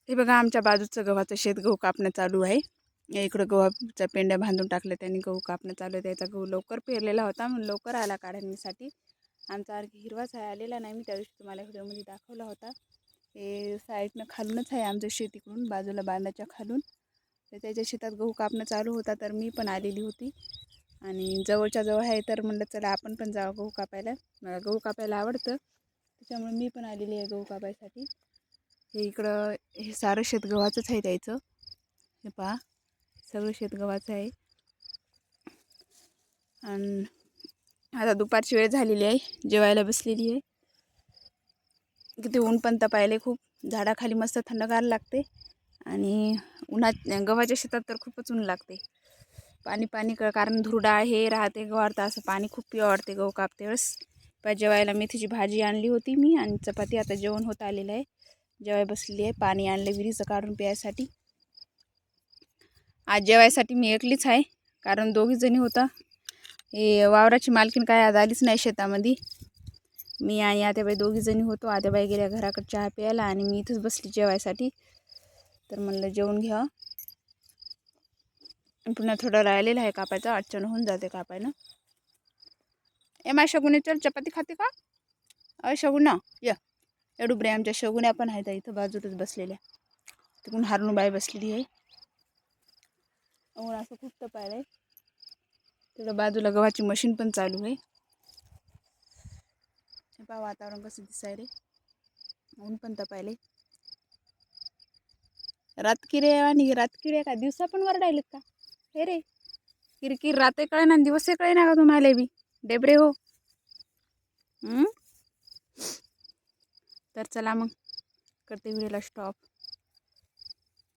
हे बघा आमच्या बाजूचं गव्हाचं शेत गहू कापणं चालू आहे. इकडं गव्हाच्या पेंड्या बांधून टाकल्या त्यांनी गहू कापणं चालू आहे. त्याचा गहू लवकर पेरलेला होता म्हणून लवकर आला काढण्यासाठी. आमचा आणखी हिरवाच आहे, आलेला नाही. मी त्या दिवशी तुम्हाला व्हिडिओमध्ये दाखवला होता. हे साईडनं खालूनच आहे आमचं शेत, इकडून बाजूला बांधाच्या खालून. तर त्याच्या शेतात गहू कापणं चालू होता तर मी पण आलेली होती आणि जवळच्या जवळ आहे तर म्हणलं चला आपण पण जाऊ गहू कापायला. मला गहू कापायला आवडतं त्याच्यामुळे मी पण आलेली आहे गहू कापायसाठी. हे इकडं हे सारं शेत गव्हाचंच आहे द्यायचं. हे पहा सगळं शेत गव्हाचं आहे. आणि आता दुपारची वेळ झालेली आहे, जेवायला बसलेली आहे. किती ऊन पण तपायले खूप, झाडाखाली मस्त थंडगार लागते आणि उन्हात गव्हाच्या शेतात तर खूपच ऊन लागते. पाणी पाणी कारण धुरडा हे राहते गव्हावर, तर असं पाणी खूप पिवा वाटते गहू कापते वेळेस. जेवायला मेथीची भाजी आणली होती मी आणि चपाती. आता जेवण होत आलेलं आहे, जेवाय बसलेली आहे. पाणी आणलं विहिरीचं काढून प्यायसाठी. आज जेवायसाठी मी एकलीच आहे कारण दोघी जणी होता. हे वावराची मालकीन काय आज आलीच नाही शेतामध्ये. मी आणि आत्याबाई दोघी जणी होतो. आत्याबाई गेल्या घराकडे चहा प्यायला आणि मी इथंच बसली जेवायसाठी. तर म्हणलं जेवून घ्या. पुन्हा थोडं राहिलेलं आहे कापायचं, अडचण होऊन जाते कापायला. शगुने चल चपाती खाते का? शगुना या एवढुबरे आमच्या शगुन्या पण आहेत इथं बाजूतच बसलेल्या. तिकडून हारुणबाई बसलेली आहे. ऊन असं खूप तपायला आहे. तिथं बाजूला गव्हाची मशीन पण चालू आहे. हे पहा वातावरण कसं दिसाय रे, ऊन पण तपायले. रातकिरे आणि रातकिरे का दिवसा पण वरडायलेत का हे रे? किरकिर राते कळे ना दिवस कळे ना का तुम्हाला बी डेबरे हो. तर चला मग करते व्हिडिओला स्टॉप.